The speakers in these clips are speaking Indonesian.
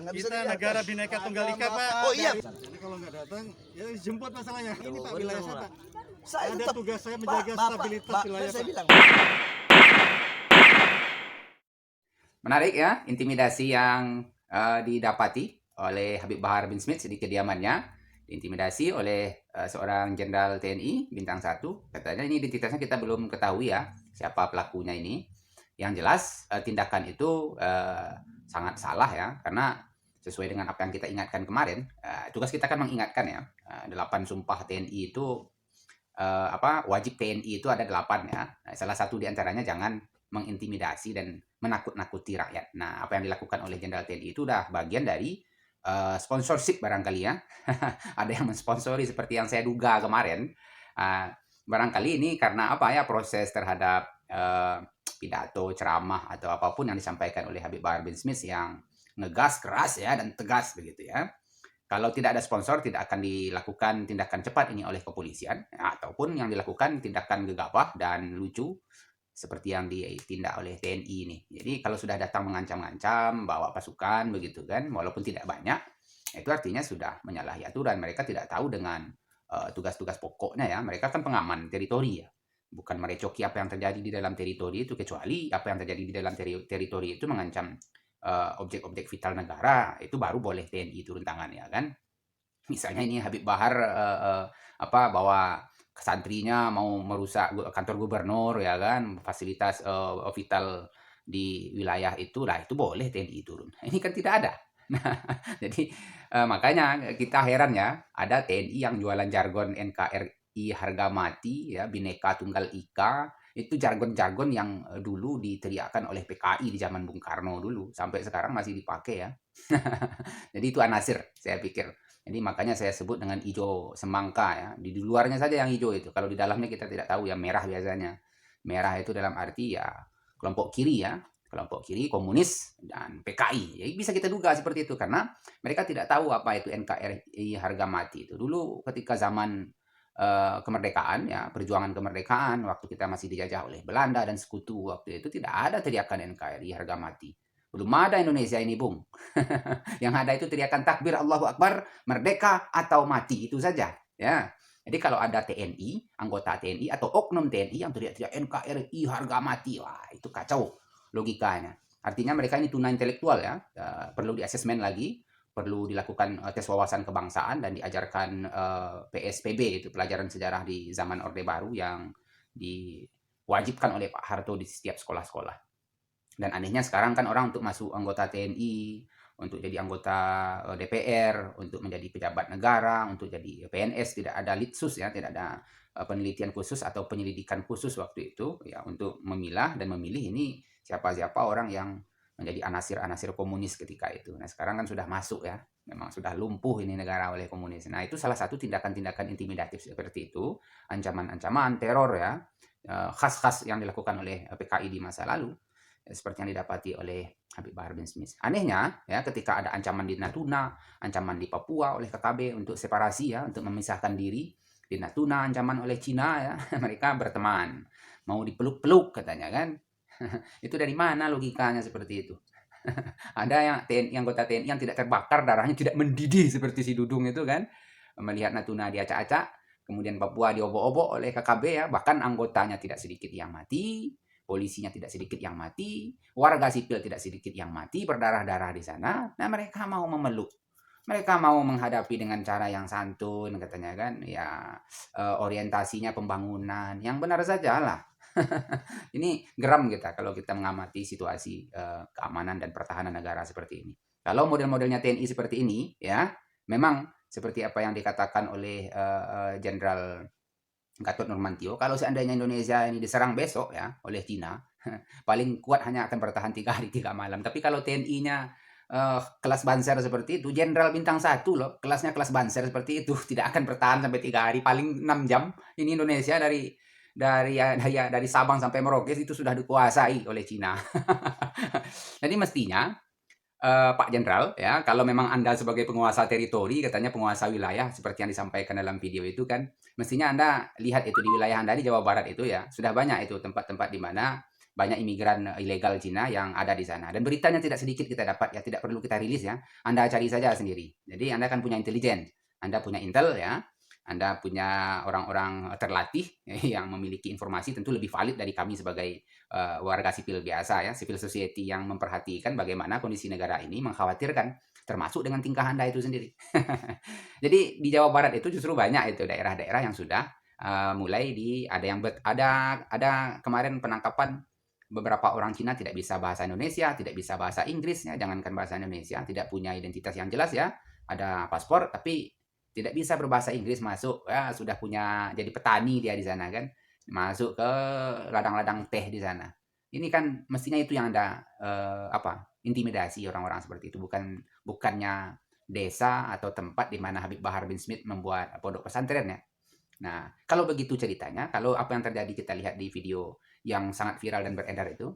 nggak bisa Kita dibiarkan. negara Bhinneka Tunggal Ika, Pak. Oh iya, Jadi kalau nggak datang, ya jemput masalahnya. Ini Pak wilayah saya, Pak. saya Ada tetap tugas saya menjaga stabilitas wilayah, saya Pak. bilang. Menarik ya, intimidasi yang didapati oleh Habib Bahar bin Smith di kediamannya. Diintimidasi oleh seorang jenderal TNI bintang 1. Katanya ini identitasnya kita belum ketahui ya, siapa pelakunya ini. Yang jelas tindakan itu sangat salah ya, karena sesuai dengan apa yang kita ingatkan kemarin. Tugas kita kan mengingatkan ya, 8 sumpah TNI itu wajib TNI itu ada 8 ya. Nah, salah satu diantaranya jangan mengintimidasi dan menakut-nakuti rakyat. Nah, apa yang dilakukan oleh Jenderal TNI itu udah bagian dari sponsorship barangkali ya. Ada yang mensponsori seperti yang saya duga kemarin. Barangkali ini karena apa ya, proses terhadap pidato, ceramah atau apapun yang disampaikan oleh Habib Bahar bin Smith yang ngegas, keras ya, dan tegas begitu ya. Kalau tidak ada sponsor, tidak akan dilakukan tindakan cepat ini oleh kepolisian, ataupun yang dilakukan tindakan gegabah dan lucu seperti yang ditindak oleh TNI ini. Jadi kalau sudah datang mengancam-ngancam, bawa pasukan begitu kan, walaupun tidak banyak, itu artinya sudah menyalahi aturan. Mereka tidak tahu dengan tugas-tugas pokoknya ya. Mereka kan pengaman teritori ya, bukan merecoki apa yang terjadi di dalam teritori itu, kecuali apa yang terjadi di dalam teritori itu mengancam objek-objek vital negara, itu baru boleh TNI turun tangan ya kan. Misalnya ini Habib Bahar bawa santrinya mau merusak kantor gubernur ya kan, fasilitas vital di wilayah itu, lah itu boleh TNI turun. Ini kan tidak ada. Nah, jadi makanya kita heran ya, ada TNI yang jualan jargon NKRI harga mati ya, Bhinneka Tunggal Ika. Itu jargon-jargon yang dulu diteriakkan oleh PKI di zaman Bung Karno dulu, sampai sekarang masih dipakai ya. Jadi itu anasir saya pikir. Jadi makanya saya sebut dengan hijau semangka ya. Di luarnya saja yang hijau itu. Kalau di dalamnya kita tidak tahu ya, merah biasanya. Merah itu dalam arti ya kelompok kiri ya. Kelompok kiri, komunis, dan PKI. Jadi bisa kita duga seperti itu karena mereka tidak tahu apa itu NKRI harga mati itu. Dulu ketika zaman kemerdekaan ya, perjuangan kemerdekaan waktu kita masih dijajah oleh Belanda dan sekutu waktu itu, tidak ada teriakan NKRI harga mati. Belum ada Indonesia ini, Bung. Yang ada itu teriakan takbir Allahu Akbar, merdeka atau mati, itu saja ya. Jadi kalau ada TNI, anggota TNI atau oknum TNI yang teriak-teriak NKRI harga mati, wah itu kacau logikanya. Artinya mereka ini tuna intelektual ya, perlu diasesmen lagi, perlu dilakukan tes wawasan kebangsaan dan diajarkan PSPB, itu pelajaran sejarah di zaman Orde Baru yang diwajibkan oleh Pak Harto di setiap sekolah-sekolah. Dan anehnya sekarang kan orang untuk masuk anggota TNI, untuk jadi anggota DPR, untuk menjadi pejabat negara, untuk jadi PNS, tidak ada litsus ya, tidak ada penelitian khusus atau penyelidikan khusus waktu itu ya, untuk memilah dan memilih ini siapa-siapa orang yang menjadi anasir-anasir komunis ketika itu. Nah sekarang kan sudah masuk ya, memang sudah lumpuh ini negara oleh komunis. Nah itu salah satu tindakan-tindakan intimidatif seperti itu, ancaman-ancaman teror ya, khas-khas yang dilakukan oleh PKI di masa lalu, seperti yang didapati oleh Habib Bahar bin Smith. Anehnya ya, ketika ada ancaman di Natuna, ancaman di Papua oleh KKB untuk separasi ya, untuk memisahkan diri. Di Natuna ancaman oleh Cina ya, mereka berteman, mau dipeluk-peluk katanya kan. Itu dari mana logikanya seperti itu? Ada yang TNI, anggota TNI yang tidak terbakar, darahnya tidak mendidih seperti si Dudung itu kan, melihat Natuna diacak-acak, kemudian Papua diobok-obok oleh KKB ya, bahkan anggotanya tidak sedikit yang mati, polisinya tidak sedikit yang mati, warga sipil tidak sedikit yang mati, berdarah-darah di sana. Nah mereka mau memeluk, mereka mau menghadapi dengan cara yang santun katanya kan ya, orientasinya pembangunan yang benar saja lah. Ini geram kita kalau kita mengamati situasi keamanan dan pertahanan negara seperti ini. Kalau model-modelnya TNI seperti ini ya, memang seperti apa yang dikatakan oleh Jenderal Gatot Nurmantio, kalau seandainya Indonesia ini diserang besok ya oleh Cina, paling kuat hanya akan bertahan 3 hari 3 malam. Tapi kalau TNI-nya kelas Banser seperti itu, Jenderal bintang 1 loh, kelasnya kelas Banser seperti itu, tidak akan bertahan sampai 3 hari, paling 6 jam. Ini Indonesia dari Sabang sampai Merauke itu sudah dikuasai oleh Cina. Jadi mestinya Pak Jenderal ya, kalau memang Anda sebagai penguasa teritori, katanya penguasa wilayah seperti yang disampaikan dalam video itu kan, mestinya Anda lihat itu di wilayah Anda di Jawa Barat itu ya, sudah banyak itu tempat-tempat di mana banyak imigran ilegal Cina yang ada di sana. Dan beritanya tidak sedikit kita dapat ya, tidak perlu kita rilis ya. Anda cari saja sendiri. Jadi Anda kan punya intelijen, Anda punya intel ya, Anda punya orang-orang terlatih yang memiliki informasi tentu lebih valid dari kami sebagai warga sipil biasa ya, civil society yang memperhatikan bagaimana kondisi negara ini, mengkhawatirkan termasuk dengan tingkah Anda itu sendiri. Jadi di Jawa Barat itu justru banyak itu daerah-daerah yang sudah mulai ada yang ada kemarin penangkapan beberapa orang Cina tidak bisa bahasa Indonesia, tidak bisa bahasa Inggris ya, jangankan bahasa Indonesia, tidak punya identitas yang jelas ya, ada paspor tapi tidak bisa berbahasa Inggris masuk ya, sudah punya jadi petani dia di sana kan, masuk ke ladang-ladang teh di sana. Ini kan mestinya itu yang Anda intimidasi orang-orang seperti itu, bukannya desa atau tempat di mana Habib Bahar bin Smith membuat pondok pesantren ya. Nah, kalau begitu ceritanya, kalau apa yang terjadi kita lihat di video yang sangat viral dan beredar itu,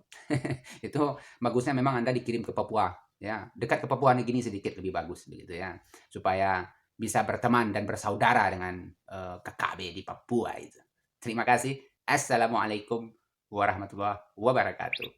itu bagusnya memang Anda dikirim ke Papua, ya, dekat ke Papua Nugini sedikit lebih bagus begitu ya, supaya bisa berteman dan bersaudara dengan KKB di Papua itu. Terima kasih. Assalamualaikum warahmatullahi wabarakatuh.